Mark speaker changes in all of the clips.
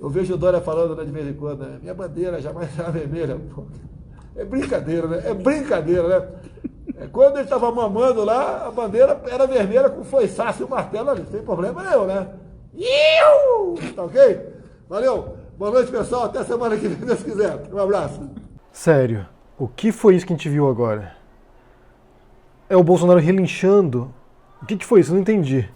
Speaker 1: Eu vejo o Dória falando, né, de vez em quando, né? Minha bandeira jamais será vermelha. Pô, é brincadeira, né? É brincadeira, né? Quando ele estava mamando lá, a bandeira era vermelha com foiçaço e o martelo ali, sem problema nenhum, né? Iu! Tá ok? Valeu! Boa noite, pessoal. Até semana que vem, se Deus quiser. Um abraço.
Speaker 2: Sério, o que foi isso que a gente viu agora? É o Bolsonaro relinchando? O que foi isso? Eu não entendi.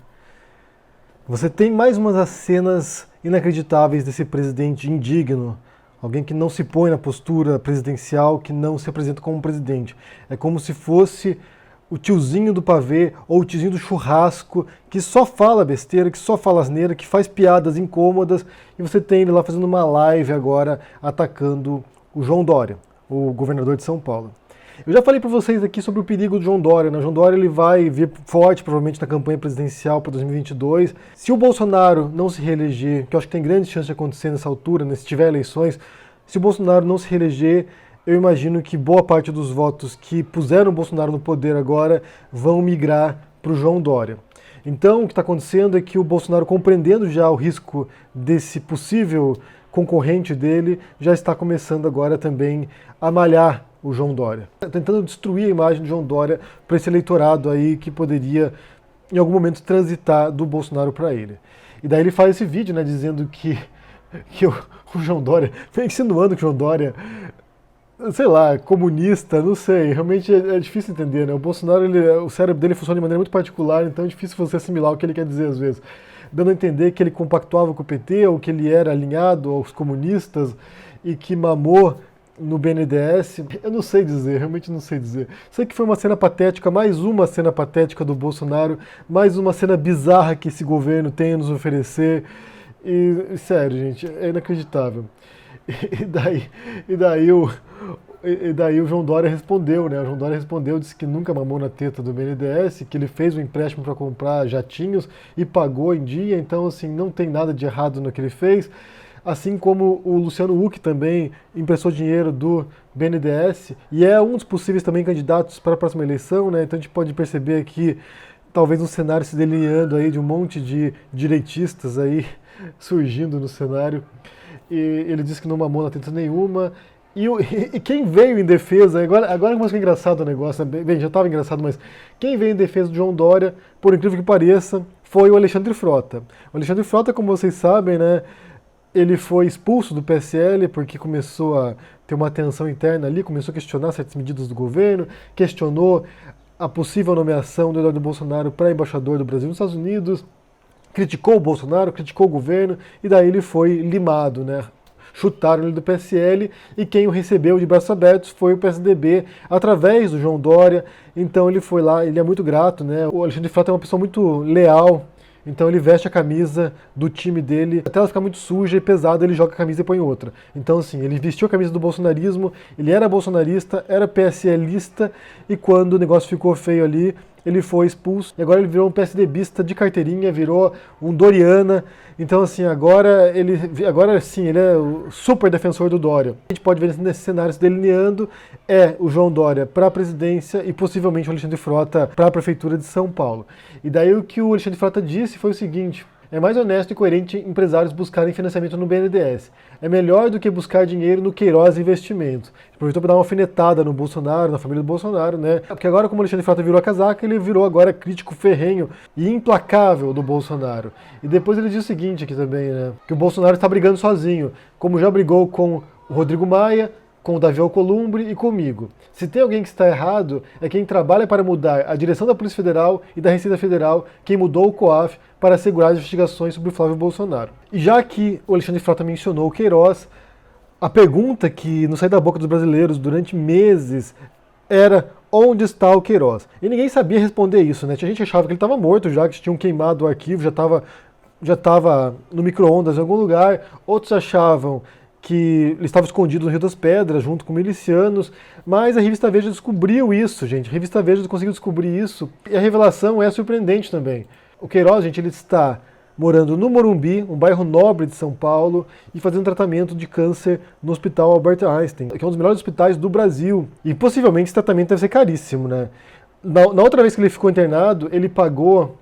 Speaker 2: Você tem mais umas das cenas inacreditáveis desse presidente indigno, alguém que não se põe na postura presidencial, que não se apresenta como presidente. É como se fosse o tiozinho do pavê ou o tiozinho do churrasco, que só fala besteira, que só fala asneira, que faz piadas incômodas, e você tem ele lá fazendo uma live agora atacando o João Dória, o governador de São Paulo. Eu já falei para vocês aqui sobre o perigo do João Dória, né? O João Dória ele vai vir forte, provavelmente, na campanha presidencial para 2022. Se o Bolsonaro não se reeleger, que eu acho que tem grande chance de acontecer nessa altura, né? Se tiver eleições, se o Bolsonaro não se reeleger, eu imagino que boa parte dos votos que puseram o Bolsonaro no poder agora vão migrar para o João Dória. Então, o que está acontecendo é que o Bolsonaro, compreendendo já o risco desse possível concorrente dele, já está começando agora também a malhar o João Dória, tentando destruir a imagem do João Dória para esse eleitorado aí que poderia, em algum momento, transitar do Bolsonaro para ele. E daí ele faz esse vídeo, né, dizendo que o João Dória, insinuando que o João Dória, sei lá, comunista, não sei, realmente é difícil entender, né? O Bolsonaro, o cérebro dele funciona de maneira muito particular, então é difícil você assimilar o que ele quer dizer às vezes. Dando a entender que ele compactuava com o PT, ou que ele era alinhado aos comunistas e que mamou no BNDES, eu não sei dizer, realmente não sei dizer. Sei que foi uma cena patética, mais uma cena patética do Bolsonaro, mais uma cena bizarra que esse governo tem a nos oferecer. E sério, gente, é inacreditável. E daí o João Dória respondeu, né? O João Dória respondeu, disse que nunca mamou na teta do BNDES, que ele fez um empréstimo para comprar jatinhos e pagou em dia, então assim, não tem nada de errado no que ele fez. Assim como o Luciano Huck também emprestou dinheiro do BNDES e é um dos possíveis também candidatos para a próxima eleição, né? Então a gente pode perceber aqui talvez um cenário se delineando aí de um monte de direitistas aí surgindo no cenário. E ele disse que não mamou na teta nenhuma. E quem veio em defesa, agora começa a ficar engraçado o negócio, né? Bem, já estava engraçado, mas quem veio em defesa do João Dória, por incrível que pareça, foi o Alexandre Frota. O Alexandre Frota, como vocês sabem, né? Ele foi expulso do PSL porque começou a ter uma tensão interna ali, começou a questionar certas medidas do governo, questionou a possível nomeação do Eduardo Bolsonaro para embaixador do Brasil nos Estados Unidos, criticou o Bolsonaro, criticou o governo, e daí ele foi limado, né? Chutaram ele do PSL, e quem o recebeu de braços abertos foi o PSDB, através do João Dória. Então ele foi lá, ele é muito grato, né? O Alexandre Frota é uma pessoa muito leal. Então ele veste a camisa do time dele, até ela ficar muito suja e pesada, ele joga a camisa e põe outra. Então assim, ele vestiu a camisa do bolsonarismo, ele era bolsonarista, era PSLista, e quando o negócio ficou feio ali, ele foi expulso, e agora ele virou um PSDBista de carteirinha, virou um Doriana. Então assim, agora sim, ele é o super defensor do Dória. A gente pode ver nesse cenário se delineando, é o João Dória para a presidência e possivelmente o Alexandre Frota para a prefeitura de São Paulo. E daí o que o Alexandre Frota disse foi o seguinte: é mais honesto e coerente empresários buscarem financiamento no BNDES. É melhor do que buscar dinheiro no Queiroz Investimentos. Aproveitou para dar uma alfinetada no Bolsonaro, na família do Bolsonaro, né? Porque agora, como o Alexandre Frota virou a casaca, ele virou agora crítico ferrenho e implacável do Bolsonaro. E depois ele diz o seguinte aqui também, né? Que o Bolsonaro está brigando sozinho, como já brigou com o Rodrigo Maia, com o Davi Alcolumbre e comigo. Se tem alguém que está errado, é quem trabalha para mudar a direção da Polícia Federal e da Receita Federal, quem mudou o COAF para assegurar as investigações sobre o Flávio Bolsonaro. E já que o Alexandre Frota mencionou o Queiroz, a pergunta que não saiu da boca dos brasileiros durante meses era: onde está o Queiroz? E ninguém sabia responder isso, né? A gente achava que ele estava morto já, que tinham queimado o arquivo, já estava no micro-ondas em algum lugar. Outros achavam que ele estava escondido no Rio das Pedras, junto com milicianos, mas a revista Veja descobriu isso, gente. A revista Veja conseguiu descobrir isso, e a revelação é surpreendente também. O Queiroz, gente, ele está morando no Morumbi, um bairro nobre de São Paulo, e fazendo tratamento de câncer no Hospital Albert Einstein, que é um dos melhores hospitais do Brasil. E possivelmente esse tratamento deve ser caríssimo, né? Na outra vez que ele ficou internado, ele pagou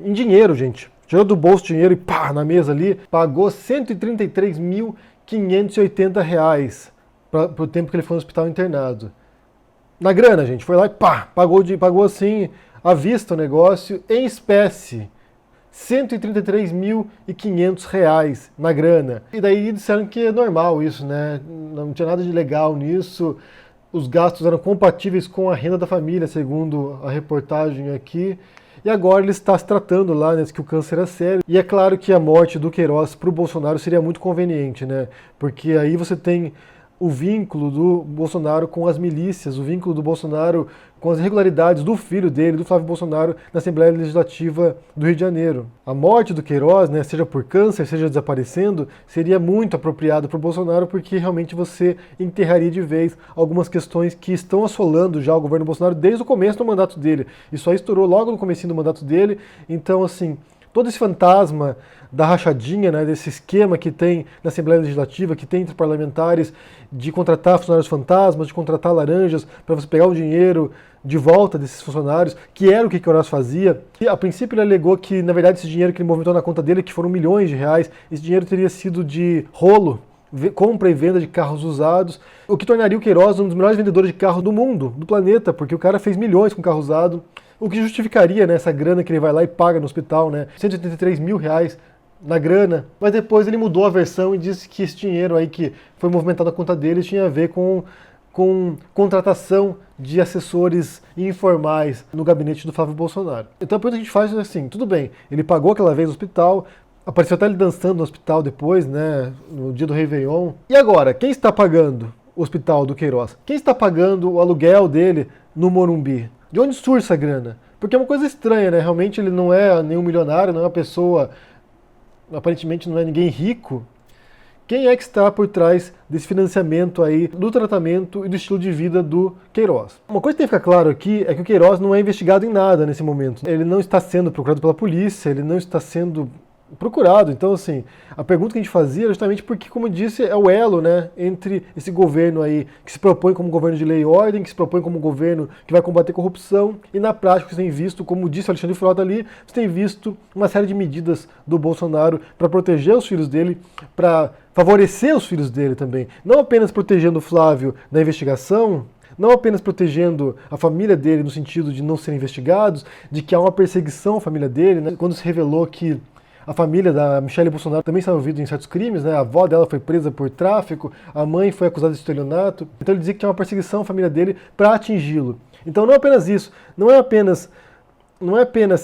Speaker 2: em dinheiro, gente, tirou do bolso dinheiro e pá, na mesa ali, pagou R$ 133.580 para o tempo que ele foi no hospital internado. Na grana, gente, foi lá e pá, pagou assim, à vista o negócio, em espécie. R$ 133.500 na grana. E daí disseram que é normal isso, né? Não tinha nada de legal nisso. Os gastos eram compatíveis com a renda da família, segundo a reportagem aqui. E agora ele está se tratando lá, né, que o câncer é sério. E é claro que a morte do Queiroz para o Bolsonaro seria muito conveniente, né? Porque aí você tem o vínculo do Bolsonaro com as milícias, o vínculo do Bolsonaro com as irregularidades do filho dele, do Flávio Bolsonaro, na Assembleia Legislativa do Rio de Janeiro. A morte do Queiroz, né, seja por câncer, seja desaparecendo, seria muito apropriado para o Bolsonaro, porque realmente você enterraria de vez algumas questões que estão assolando já o governo Bolsonaro desde o começo do mandato dele. Isso aí estourou logo no comecinho do mandato dele, então assim, todo esse fantasma da rachadinha, né, desse esquema que tem na Assembleia Legislativa, que tem entre parlamentares, de contratar funcionários fantasmas, de contratar laranjas para você pegar o dinheiro de volta desses funcionários, que era o que Queiroz fazia. E, a princípio ele alegou que, na verdade, esse dinheiro que ele movimentou na conta dele, que foram milhões de reais, esse dinheiro teria sido de rolo, compra e venda de carros usados, o que tornaria o Queiroz um dos melhores vendedores de carro do mundo, do planeta, porque o cara fez milhões com carro usado, o que justificaria, né, essa grana que ele vai lá e paga no hospital, né, R$ 183.000 na grana, mas depois ele mudou a versão e disse que esse dinheiro aí que foi movimentado na conta dele tinha a ver com contratação de assessores informais no gabinete do Flávio Bolsonaro. Então a pergunta que a gente faz é assim, tudo bem, ele pagou aquela vez no hospital, apareceu até ele dançando no hospital depois, né, no dia do Réveillon. E agora, quem está pagando o hospital do Queiroz? Quem está pagando o aluguel dele no Morumbi? De onde surge essa grana? Porque é uma coisa estranha, né? Realmente ele não é nenhum milionário, não é uma pessoa, aparentemente não é ninguém rico. Quem é que está por trás desse financiamento aí, do tratamento e do estilo de vida do Queiroz? Uma coisa que tem que ficar claro aqui é que o Queiroz não é investigado em nada nesse momento. Ele não está sendo procurado pela polícia, ele não está sendo procurado. Então, assim, a pergunta que a gente fazia era justamente porque, como eu disse, é o elo, né, entre esse governo aí que se propõe como governo de lei e ordem, que se propõe como governo que vai combater corrupção, e na prática você tem visto, como disse o Alexandre Frota ali, você tem visto uma série de medidas do Bolsonaro para proteger os filhos dele, para favorecer os filhos dele também. Não apenas protegendo o Flávio da investigação, não apenas protegendo a família dele no sentido de não serem investigados, de que há uma perseguição à família dele, né, quando se revelou que a família da Michelle Bolsonaro também está envolvida em certos crimes, né? A avó dela foi presa por tráfico, a mãe foi acusada de estelionato. Então ele dizia que tinha uma perseguição à família dele para atingi-lo. Então não é apenas isso, não é apenas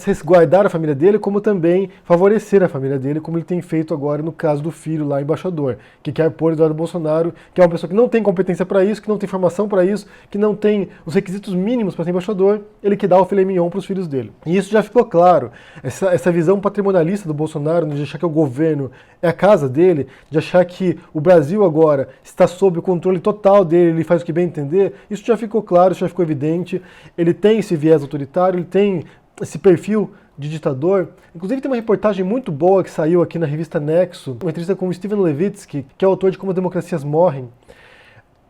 Speaker 2: resguardar a família dele, como também favorecer a família dele, como ele tem feito agora no caso do filho lá, embaixador, que quer pôr Eduardo Bolsonaro, que é uma pessoa que não tem competência para isso, que não tem formação para isso, que não tem os requisitos mínimos para ser embaixador, ele que dá o filé mignon para os filhos dele. E isso já ficou claro, essa visão patrimonialista do Bolsonaro, de achar que o governo é a casa dele, de achar que o Brasil agora está sob o controle total dele, ele faz o que bem entender, isso já ficou claro, isso já ficou evidente, ele tem esse viés autoritário, ele tem esse perfil de ditador. Inclusive tem uma reportagem muito boa que saiu aqui na revista Nexo, uma entrevista com o Steven Levitsky, que é o autor de Como as Democracias Morrem.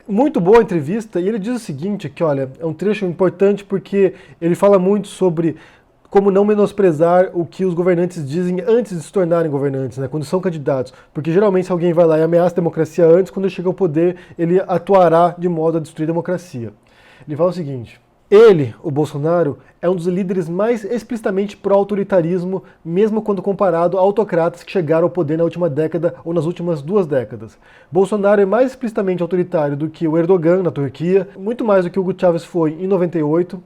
Speaker 2: Muito boa a entrevista, e ele diz o seguinte, que olha, é um trecho importante porque ele fala muito sobre como não menosprezar o que os governantes dizem antes de se tornarem governantes, né, quando são candidatos. Porque geralmente se alguém vai lá e ameaça a democracia antes, quando ele chega ao poder, ele atuará de modo a destruir a democracia. Ele fala o seguinte: ele, o Bolsonaro, é um dos líderes mais explicitamente pró-autoritarismo, mesmo quando comparado a autocratas que chegaram ao poder na última década ou nas últimas 2 décadas. Bolsonaro é mais explicitamente autoritário do que o Erdogan na Turquia, muito mais do que o Hugo Chávez foi em 98.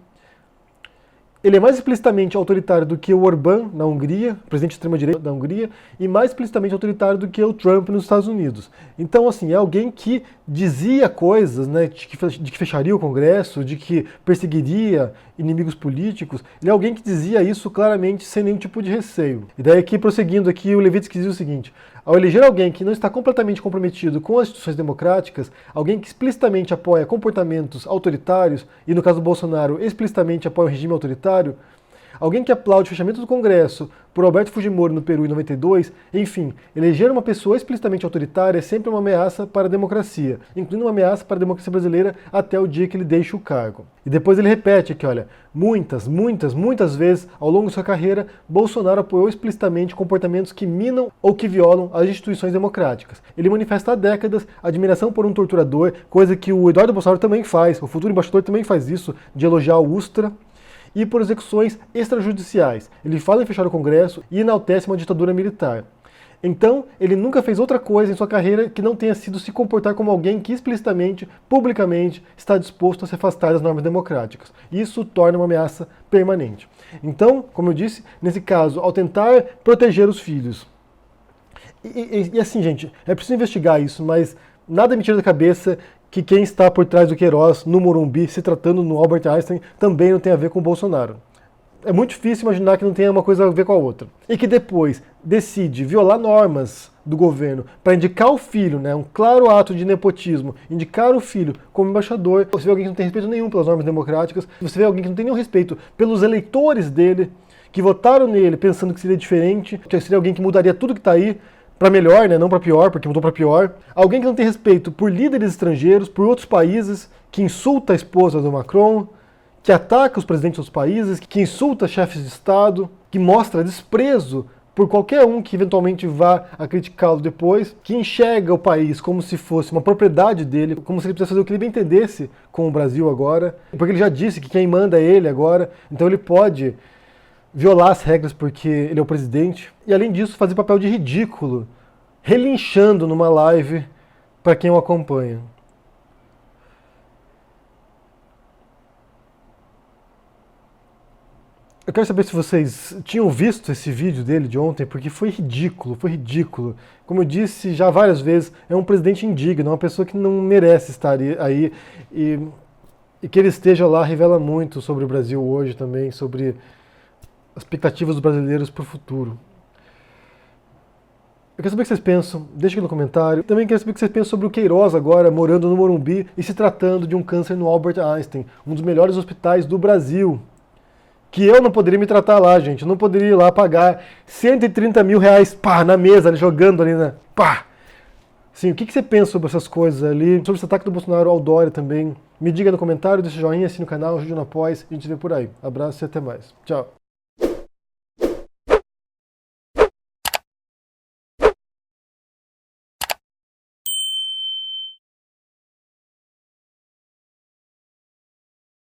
Speaker 2: Ele é mais explicitamente autoritário do que o Orbán na Hungria, presidente de extrema-direita da Hungria, e mais explicitamente autoritário do que o Trump nos Estados Unidos. Então, assim, é alguém que dizia coisas, né, de que fecharia o Congresso, de que perseguiria inimigos políticos. Ele é alguém que dizia isso claramente, sem nenhum tipo de receio. E daí aqui, prosseguindo aqui, o Levitsky diz o seguinte: ao eleger alguém que não está completamente comprometido com as instituições democráticas, alguém que explicitamente apoia comportamentos autoritários, e no caso do Bolsonaro, explicitamente apoia o regime autoritário, Alguém que aplaude o fechamento do Congresso por Alberto Fujimori no Peru em 92, enfim, eleger uma pessoa explicitamente autoritária é sempre uma ameaça para a democracia, incluindo uma ameaça para a democracia brasileira até o dia que ele deixa o cargo. E depois ele repete aqui, olha, muitas vezes ao longo de sua carreira, Bolsonaro apoiou explicitamente comportamentos que minam ou que violam as instituições democráticas. Ele manifesta há décadas admiração por um torturador, coisa que o Eduardo Bolsonaro também faz, o futuro embaixador também faz isso, de elogiar o Ustra, e por execuções extrajudiciais. Ele fala em fechar o Congresso e enaltece uma ditadura militar. Então, ele nunca fez outra coisa em sua carreira que não tenha sido se comportar como alguém que explicitamente, publicamente, está disposto a se afastar das normas democráticas. Isso torna uma ameaça permanente. Então, como eu disse, nesse caso, ao tentar proteger os filhos. E assim, gente, é preciso investigar isso, mas nada me tira da cabeça que quem está por trás do Queiroz no Morumbi, se tratando no Albert Einstein, também não tem a ver com o Bolsonaro. É muito difícil imaginar que não tenha uma coisa a ver com a outra. E que depois decide violar normas do governo para indicar o filho, né, um claro ato de nepotismo, indicar o filho como embaixador. Você vê alguém que não tem respeito nenhum pelas normas democráticas, você vê alguém que não tem nenhum respeito pelos eleitores dele, que votaram nele pensando que seria diferente, que seria alguém que mudaria tudo que está aí, para melhor, né, não para pior, porque mudou para pior. Alguém que não tem respeito por líderes estrangeiros, por outros países, que insulta a esposa do Macron, que ataca os presidentes dos países, que insulta chefes de Estado, que mostra desprezo por qualquer um que eventualmente vá a criticá-lo depois, que enxerga o país como se fosse uma propriedade dele, como se ele precisasse fazer o que ele bem entendesse com o Brasil agora, porque ele já disse que quem manda é ele agora, então ele pode violar as regras porque ele é o presidente, e além disso fazer papel de ridículo, relinchando numa live para quem o acompanha. Eu quero saber se vocês tinham visto esse vídeo dele de ontem, porque foi ridículo, foi ridículo. Como eu disse já várias vezes, é um presidente indigno, é uma pessoa que não merece estar aí, e que ele esteja lá revela muito sobre o Brasil hoje também, sobre as expectativas dos brasileiros para o futuro. Eu quero saber o que vocês pensam, deixa aqui no comentário. Também quero saber o que vocês pensam sobre o Queiroz agora, morando no Morumbi e se tratando de um câncer no Albert Einstein, um dos melhores hospitais do Brasil. Que eu não poderia me tratar lá, gente. Eu não poderia ir lá pagar 130 mil reais, pá, na mesa, jogando ali, né? Pá! Sim, o que você pensa sobre essas coisas ali? Sobre esse ataque do Bolsonaro ao Dória também? Me diga no comentário, deixa o joinha, assine o canal, ajude no Apoia, a gente vê por aí. Abraço e até mais. Tchau.